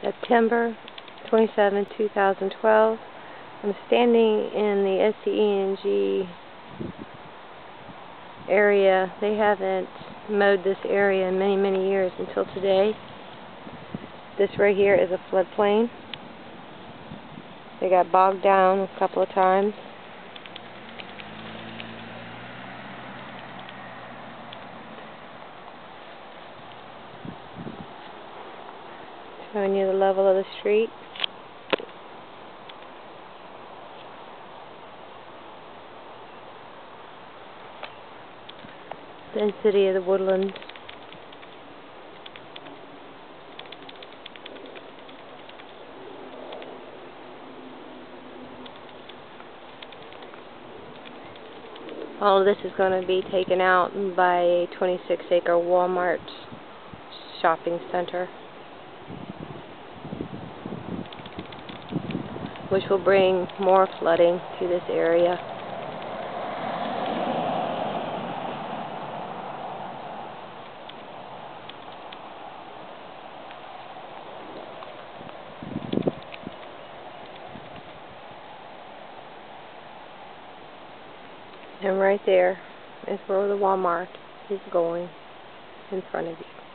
September 27, 2012. I'm standing in the DSCN area. They haven't mowed this area in many years until today. This right here is a floodplain. They got bogged down a couple of times. Showing you the level of the street. Density of the woodlands. All of this is going to be taken out by a 26-acre Walmart shopping center, which will bring more flooding to this area. And right there is where the Walmart is going in front of you.